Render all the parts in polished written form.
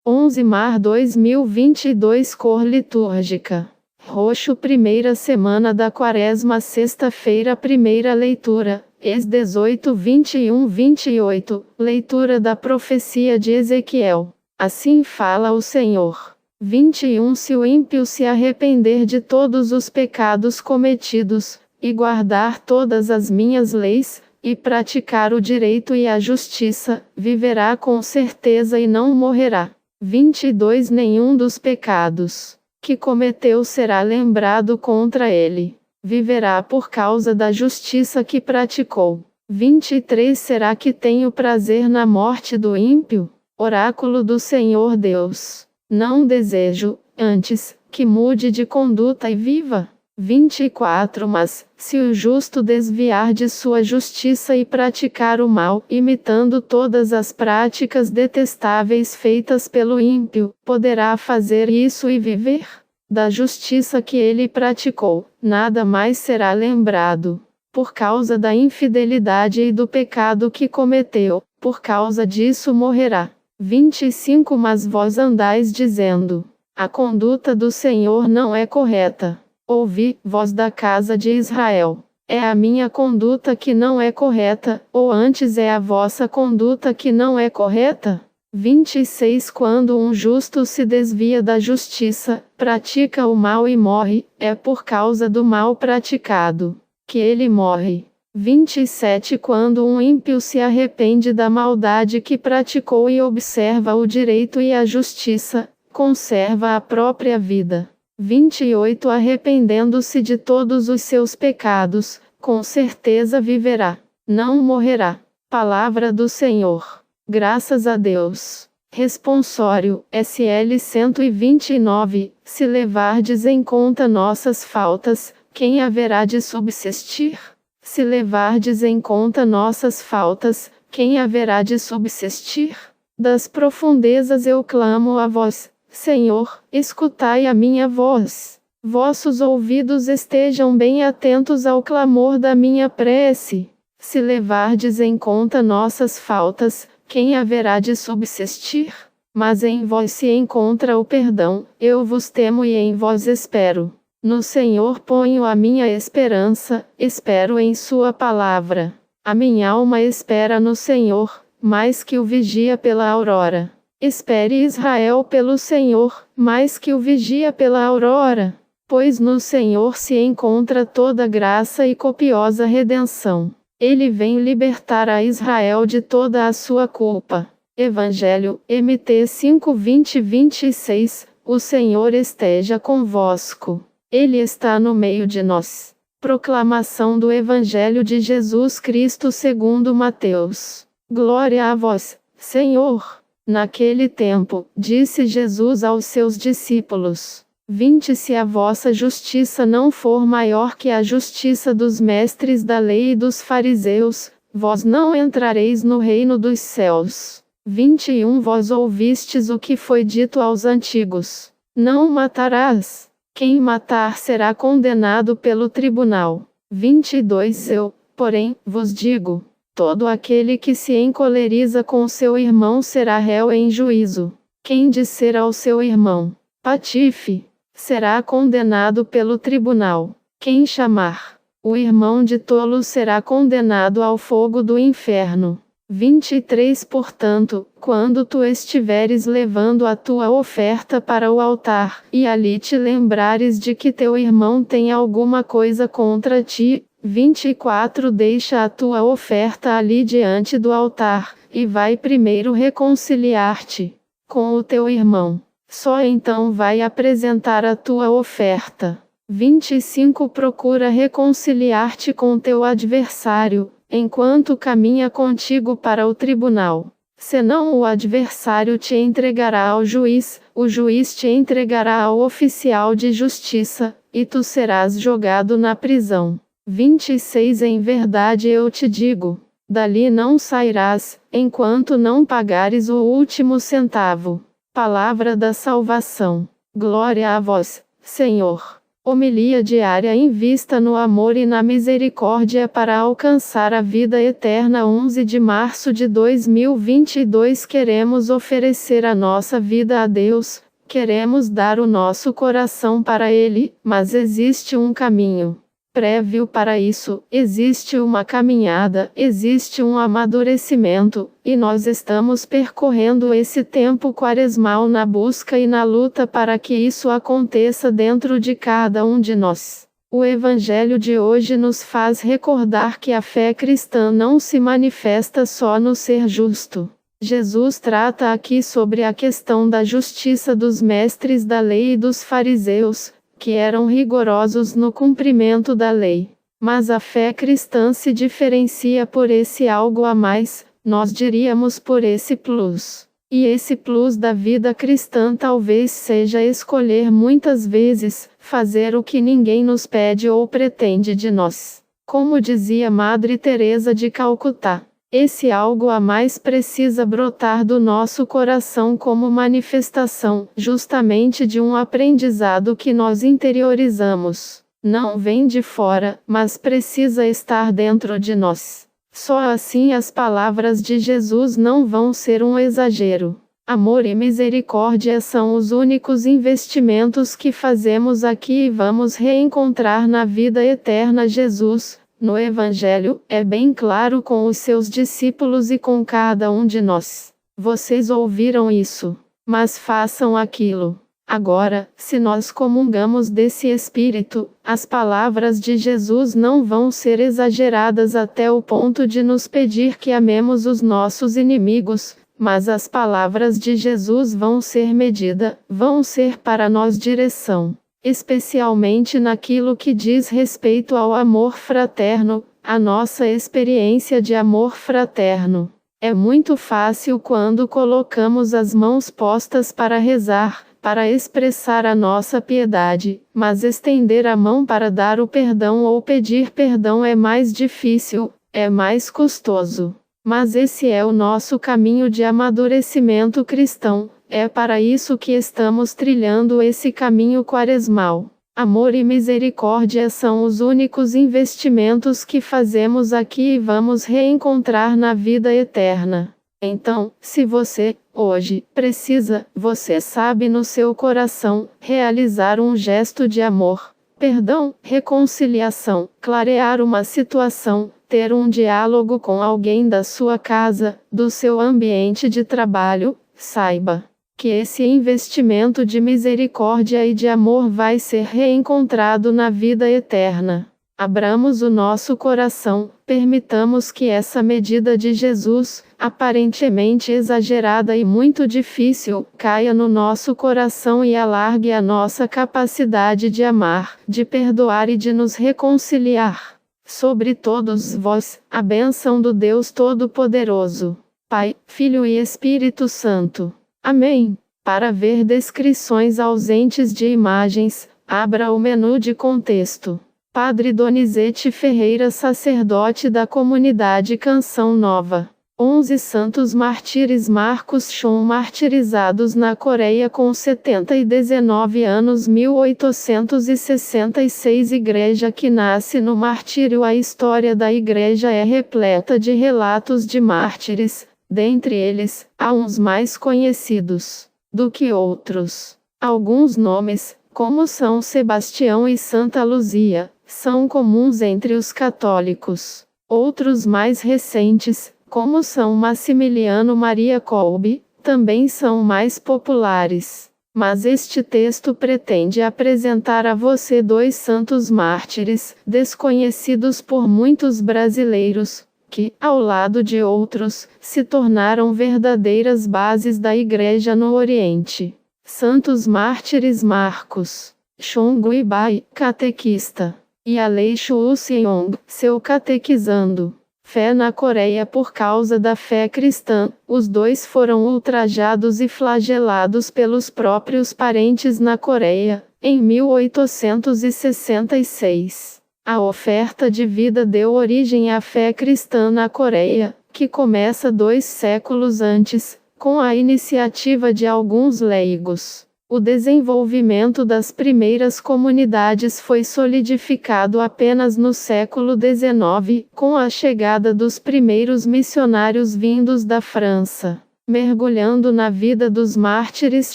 11 Mar 2022 Cor litúrgica: roxo. Primeira semana da Quaresma, sexta-feira. Primeira leitura, Ex 18, 21, 28. Leitura da profecia de Ezequiel. Assim fala o Senhor. 21 Se o ímpio se arrepender de todos os pecados cometidos, e guardar todas as minhas leis, e praticar o direito e a justiça, viverá com certeza e não morrerá. 22 Nenhum dos pecados que cometeu será lembrado contra ele. Viverá por causa da justiça que praticou. 23 Será que tenho prazer na morte do ímpio? Oráculo do Senhor Deus. Não desejo, antes, que mude de conduta e viva. 24 Mas, se o justo desviar de sua justiça e praticar o mal, imitando todas as práticas detestáveis feitas pelo ímpio, poderá fazer isso e viver? Da justiça que ele praticou, nada mais será lembrado. Por causa da infidelidade e do pecado que cometeu, por causa disso morrerá. 25 Mas vós andais dizendo: a conduta do Senhor não é correta. Ouvi, vós da casa de Israel. É a minha conduta que não é correta, ou antes é a vossa conduta que não é correta? 26 Quando um justo se desvia da justiça, pratica o mal e morre, é por causa do mal praticado que ele morre. 27 Quando um ímpio se arrepende da maldade que praticou e observa o direito e a justiça, conserva a própria vida. 28 Arrependendo-se de todos os seus pecados, com certeza viverá, não morrerá. Palavra do Senhor. Graças a Deus. Responsório, SL 129. Se levardes em conta nossas faltas, quem haverá de subsistir? Se levardes em conta nossas faltas, quem haverá de subsistir? Das profundezas eu clamo a vós, Senhor, escutai a minha voz. Vossos ouvidos estejam bem atentos ao clamor da minha prece. Se levardes em conta nossas faltas, quem haverá de subsistir? Mas em vós se encontra o perdão, eu vos temo e em vós espero. No Senhor ponho a minha esperança, espero em sua palavra. A minha alma espera no Senhor, mais que o vigia pela aurora. Espere Israel pelo Senhor, mais que o vigia pela aurora. Pois no Senhor se encontra toda graça e copiosa redenção. Ele vem libertar a Israel de toda a sua culpa. Evangelho, MT 5:20-26. O Senhor esteja convosco. Ele está no meio de nós. Proclamação do Evangelho de Jesus Cristo segundo Mateus. Glória a vós, Senhor. Naquele tempo, disse Jesus aos seus discípulos: 20 Se a vossa justiça não for maior que a justiça dos mestres da lei e dos fariseus, vós não entrareis no reino dos céus. 21 Vós ouvistes o que foi dito aos antigos: não matarás. Quem matar será condenado pelo tribunal. 22 Eu, porém, vos digo: todo aquele que se encoleriza com seu irmão será réu em juízo. Quem disser ao seu irmão: patife, será condenado pelo tribunal. Quem chamar o irmão de tolo será condenado ao fogo do inferno. 23 Portanto, quando tu estiveres levando a tua oferta para o altar, e ali te lembrares de que teu irmão tem alguma coisa contra ti, 24 Deixa a tua oferta ali diante do altar, e vai primeiro reconciliar-te com o teu irmão. Só então vai apresentar a tua oferta. 25 Procura reconciliar-te com teu adversário, enquanto caminha contigo para o tribunal. Senão o adversário te entregará ao juiz, o juiz te entregará ao oficial de justiça, e tu serás jogado na prisão. 26 Em verdade eu te digo, dali não sairás, enquanto não pagares o último centavo. Palavra da salvação. Glória a vós, Senhor. Homilia diária invista no amor e na misericórdia para alcançar a vida eterna. 11 de março de 2022. Queremos oferecer a nossa vida a Deus, queremos dar o nosso coração para Ele, mas existe um caminho prévio para isso, existe uma caminhada, existe um amadurecimento, e nós estamos percorrendo esse tempo quaresmal na busca e na luta para que isso aconteça dentro de cada um de nós. O Evangelho de hoje nos faz recordar que a fé cristã não se manifesta só no ser justo. Jesus trata aqui sobre a questão da justiça dos mestres da lei e dos fariseus, que eram rigorosos no cumprimento da lei. Mas a fé cristã se diferencia por esse algo a mais, nós diríamos por esse plus. E esse plus da vida cristã talvez seja escolher muitas vezes, fazer o que ninguém nos pede ou pretende de nós. Como dizia Madre Teresa de Calcutá, esse algo a mais precisa brotar do nosso coração como manifestação, justamente de um aprendizado que nós interiorizamos. Não vem de fora, mas precisa estar dentro de nós. Só assim as palavras de Jesus não vão ser um exagero. Amor e misericórdia são os únicos investimentos que fazemos aqui e vamos reencontrar na vida eterna. Jesus, no Evangelho, é bem claro com os seus discípulos e com cada um de nós. Vocês ouviram isso, mas façam aquilo. Agora, se nós comungamos desse Espírito, as palavras de Jesus não vão ser exageradas até o ponto de nos pedir que amemos os nossos inimigos, mas as palavras de Jesus vão ser medida, vão ser para nós direção. Especialmente naquilo que diz respeito ao amor fraterno, a nossa experiência de amor fraterno. É muito fácil quando colocamos as mãos postas para rezar, para expressar a nossa piedade, mas estender a mão para dar o perdão ou pedir perdão é mais difícil, é mais custoso. Mas esse é o nosso caminho de amadurecimento cristão. É para isso que estamos trilhando esse caminho quaresmal. Amor e misericórdia são os únicos investimentos que fazemos aqui e vamos reencontrar na vida eterna. Então, se você, hoje, precisa, você sabe no seu coração, realizar um gesto de amor, perdão, reconciliação, clarear uma situação, ter um diálogo com alguém da sua casa, do seu ambiente de trabalho, saiba que esse investimento de misericórdia e de amor vai ser reencontrado na vida eterna. Abramos o nosso coração, permitamos que essa medida de Jesus, aparentemente exagerada e muito difícil, caia no nosso coração e alargue a nossa capacidade de amar, de perdoar e de nos reconciliar. Sobre todos vós, a bênção do Deus Todo-Poderoso, Pai, Filho e Espírito Santo. Amém. Para ver descrições ausentes de imagens, abra o menu de contexto. Padre Donizete Ferreira, sacerdote da comunidade Canção Nova. 11 santos mártires. Marcos Chon, martirizados na Coreia com 70 e 19 anos. 1866. Igreja que nasce no martírio. A história da igreja é repleta de relatos de mártires. Dentre eles, há uns mais conhecidos do que outros. Alguns nomes, como São Sebastião e Santa Luzia, são comuns entre os católicos. Outros mais recentes, como São Maximiliano Maria Kolbe, também são mais populares. Mas este texto pretende apresentar a você 2 santos mártires, desconhecidos por muitos brasileiros, que, ao lado de outros, se tornaram verdadeiras bases da Igreja no Oriente. Santos mártires. Marcos Chon Guibai, catequista, e Aleixo Useong, seu catequizando. Fé na Coreia. Por causa da fé cristã, os dois foram ultrajados e flagelados pelos próprios parentes na Coreia, em 1866. A oferta de vida deu origem à fé cristã na Coreia, que começa 2 séculos antes, com a iniciativa de alguns leigos. O desenvolvimento das primeiras comunidades foi solidificado apenas no século XIX, com a chegada dos primeiros missionários vindos da França, mergulhando na vida dos mártires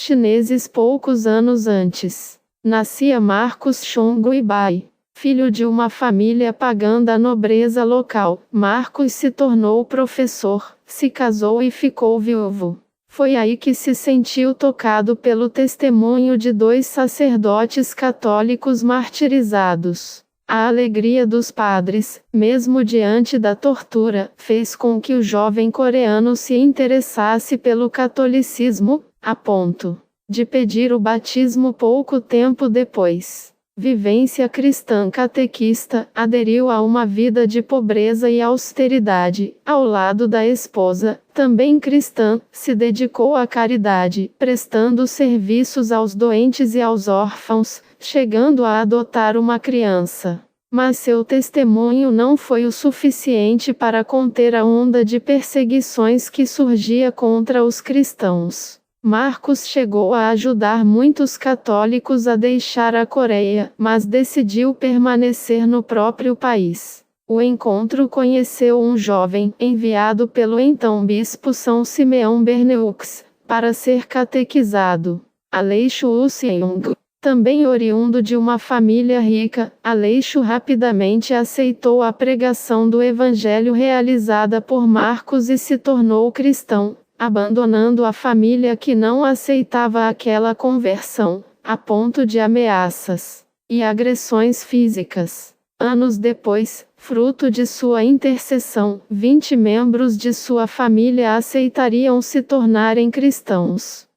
chineses poucos anos antes. Nascia Marcos Chong Guibai. Filho de uma família pagã da nobreza local, Marcos se tornou professor, se casou e ficou viúvo. Foi aí que se sentiu tocado pelo testemunho de 2 sacerdotes católicos martirizados. A alegria dos padres, mesmo diante da tortura, fez com que o jovem coreano se interessasse pelo catolicismo, a ponto de pedir o batismo pouco tempo depois. Vivência cristã catequista, aderiu a uma vida de pobreza e austeridade, ao lado da esposa, também cristã, se dedicou à caridade, prestando serviços aos doentes e aos órfãos, chegando a adotar uma criança. Mas seu testemunho não foi o suficiente para conter a onda de perseguições que surgia contra os cristãos. Marcos chegou a ajudar muitos católicos a deixar a Coreia, mas decidiu permanecer no próprio país. O encontro conheceu um jovem, enviado pelo então bispo São Simeão Berneux, para ser catequizado. Aleixo Useung. Também oriundo de uma família rica, Aleixo rapidamente aceitou a pregação do evangelho realizada por Marcos e se tornou cristão, abandonando a família que não aceitava aquela conversão, a ponto de ameaças e agressões físicas. Anos depois, fruto de sua intercessão, 20 membros de sua família aceitariam se tornarem cristãos.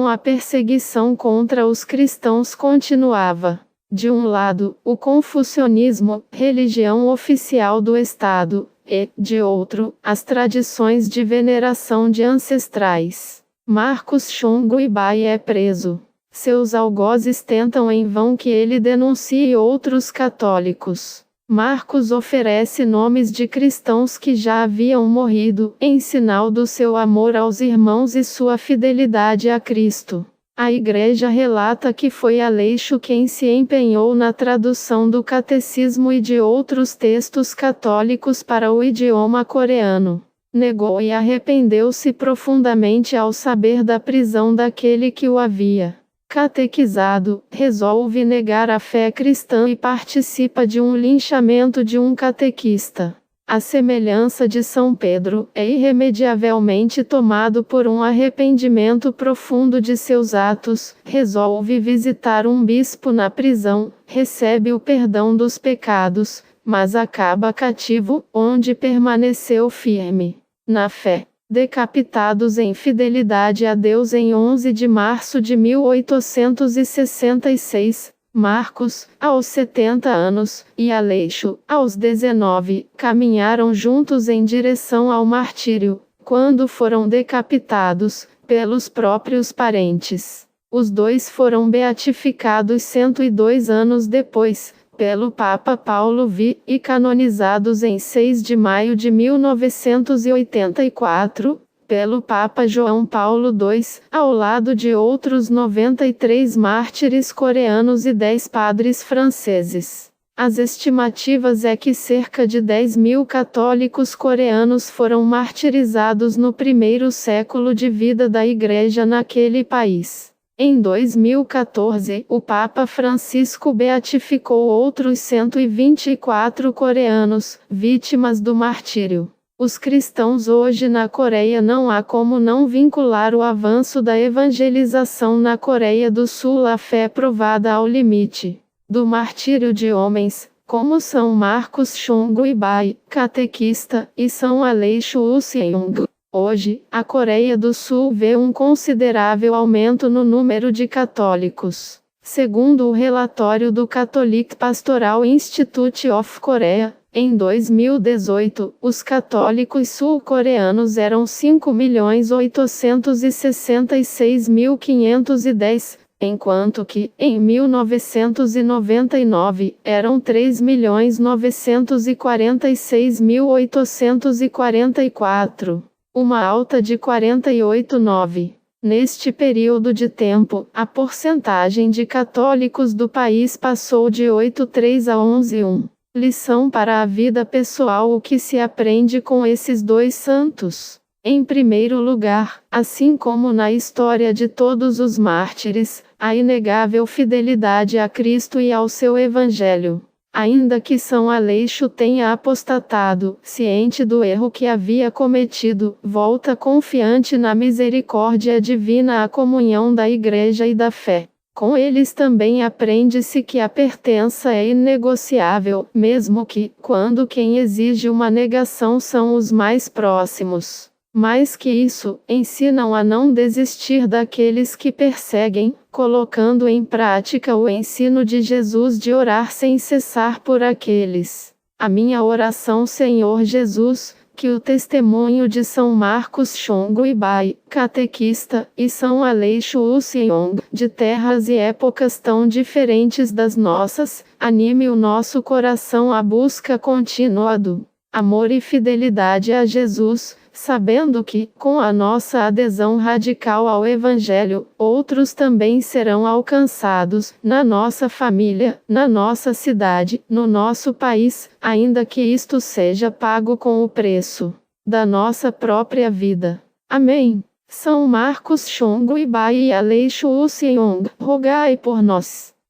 A perseguição contra os cristãos continuava. De um lado, o confucionismo, religião oficial do Estado, e, de outro, as tradições de veneração de ancestrais. Marcos Chong Guibai é preso. Seus algozes tentam em vão que ele denuncie outros católicos. Marcos oferece nomes de cristãos que já haviam morrido, em sinal do seu amor aos irmãos e sua fidelidade a Cristo. A Igreja relata que foi Aleixo quem se empenhou na tradução do catecismo e de outros textos católicos para o idioma coreano. Negou e arrependeu-se profundamente ao saber da prisão daquele que o havia catequizado, resolve negar a fé cristã e participa de um linchamento de um catequista. À semelhança de São Pedro, é irremediavelmente tomado por um arrependimento profundo de seus atos, resolve visitar um bispo na prisão, recebe o perdão dos pecados, mas acaba cativo, onde permaneceu firme na fé. Decapitados em fidelidade a Deus em 11 de março de 1866, Marcos, aos 70 anos, e Aleixo, aos 19, caminharam juntos em direção ao martírio, quando foram decapitados, pelos próprios parentes. Os dois foram beatificados 102 anos depois, pelo Papa Paulo V, e canonizados em 6 de maio de 1984, pelo Papa João Paulo II, ao lado de outros 93 mártires coreanos e 10 padres franceses. As estimativas é que cerca de 10.000 católicos coreanos foram martirizados no primeiro século de vida da Igreja naquele país. Em 2014, o Papa Francisco beatificou outros 124 coreanos, vítimas do martírio. Os cristãos hoje na Coreia não há como não vincular o avanço da evangelização na Coreia do Sul à fé provada ao limite do martírio de homens, como São Marcos Chong Guibai, catequista, e São Aleixo Useung. Hoje, a Coreia do Sul vê um considerável aumento no número de católicos. Segundo o relatório do Catholic Pastoral Institute of Korea, em 2018, os católicos sul-coreanos eram 5.866.510, enquanto que, em 1999, eram 3.946.844. Uma alta de 48,9%. Neste período de tempo, a porcentagem de católicos do país passou de 8,3 a 11,1. Lição para a vida pessoal: o que se aprende com esses dois santos? Em primeiro lugar, assim como na história de todos os mártires, a inegável fidelidade a Cristo e ao seu Evangelho. Ainda que São Aleixo tenha apostatado, ciente do erro que havia cometido, volta confiante na misericórdia divina à comunhão da Igreja e da fé. Com eles também aprende-se que a pertença é inegociável, mesmo que, quando quem exige uma negação são os mais próximos. Mais que isso, ensinam a não desistir daqueles que perseguem, colocando em prática o ensino de Jesus de orar sem cessar por aqueles. A minha oração, Senhor Jesus, que o testemunho de São Marcos Chongo Ibai, catequista, e São Aleixo Usiong, de terras e épocas tão diferentes das nossas, anime o nosso coração à busca contínua do amor e fidelidade a Jesus, sabendo que, com a nossa adesão radical ao Evangelho, outros também serão alcançados, na nossa família, na nossa cidade, no nosso país, ainda que isto seja pago com o preço da nossa própria vida. Amém. São Marcos Chongo Ibai e Aleixo Usiong, rogai por nós.